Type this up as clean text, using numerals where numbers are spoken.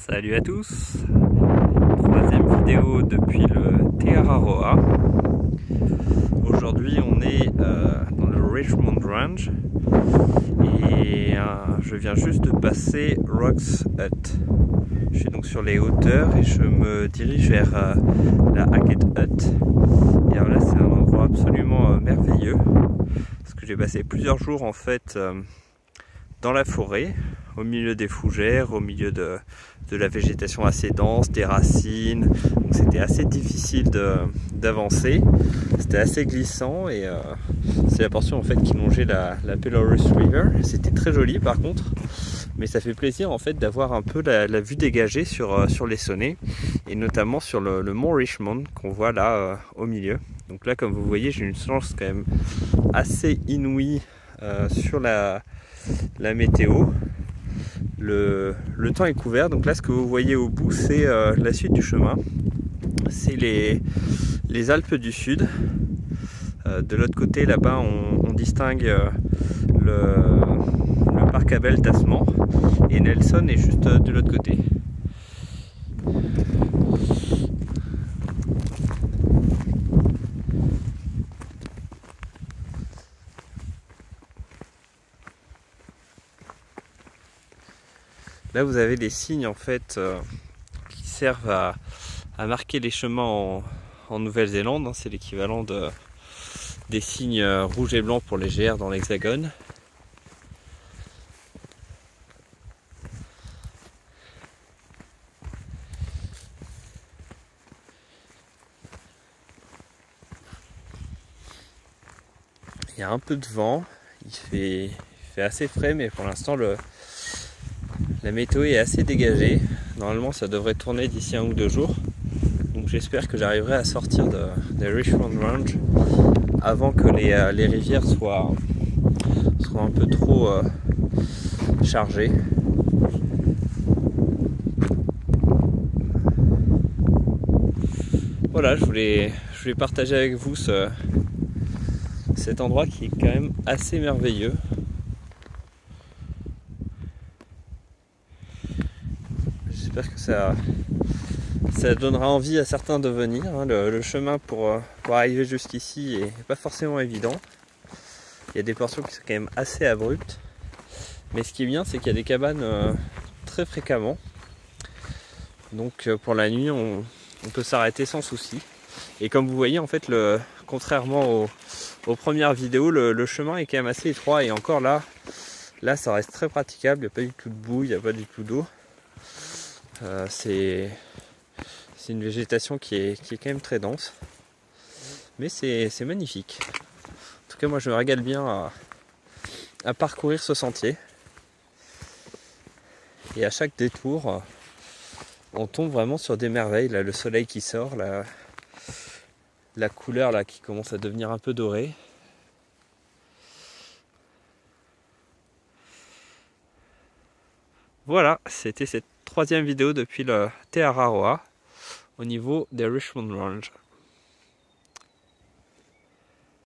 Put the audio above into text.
Salut à tous, troisième vidéo depuis le Te Araroa. Aujourd'hui on est dans le Richmond Range et je viens juste de passer Rocks Hut. Je suis donc sur les hauteurs et je me dirige vers la Hackett Hut. Et alors là c'est un endroit absolument merveilleux parce que j'ai passé plusieurs jours en fait dans la forêt, au milieu des fougères, au milieu de la végétation assez dense, des racines. C'était assez difficile d'avancer, c'était assez glissant et c'est la portion en fait qui longeait la Pelorus River. C'était très joli par contre, mais ça fait plaisir en fait d'avoir un peu la vue dégagée sur les sommets et notamment sur le mont Richmond qu'on voit là au milieu. Donc là comme vous voyez j'ai une chance quand même assez inouïe sur la météo. Le temps est couvert, donc là ce que vous voyez au bout c'est la suite du chemin, c'est les Alpes du Sud. De l'autre côté là-bas on distingue le parc Abel Tasman et Nelson est juste de l'autre côté. Là vous avez des signes en fait qui servent à marquer les chemins en Nouvelle-Zélande. C'est l'équivalent des signes rouges et blancs pour les GR dans l'Hexagone. Il y a un peu de vent, il fait assez frais, mais pour l'instant la météo est assez dégagée. Normalement ça devrait tourner d'ici 1 ou 2 jours. Donc j'espère que j'arriverai à sortir de Richmond Range avant que les rivières soient un peu trop chargées. Voilà, je voulais partager avec vous cet endroit qui est quand même assez merveilleux. J'espère que ça donnera envie à certains de venir. Le chemin pour arriver jusqu'ici est pas forcément évident. Il y a des portions qui sont quand même assez abruptes. Mais ce qui est bien, c'est qu'il y a des cabanes très fréquemment. Donc pour la nuit, on peut s'arrêter sans souci. Et comme vous voyez, en fait, contrairement aux premières vidéos, le chemin est quand même assez étroit. Et encore là ça reste très praticable. Il n'y a pas du tout de boue, il n'y a pas du tout d'eau. C'est une végétation qui est quand même très dense, mais c'est magnifique. En tout cas moi je me régale bien à parcourir ce sentier, et à chaque détour on tombe vraiment sur des merveilles. Là le soleil qui sort, la couleur là qui commence à devenir un peu dorée. Voilà, c'était cette troisième vidéo depuis le Te Araroa au niveau des Richmond Range.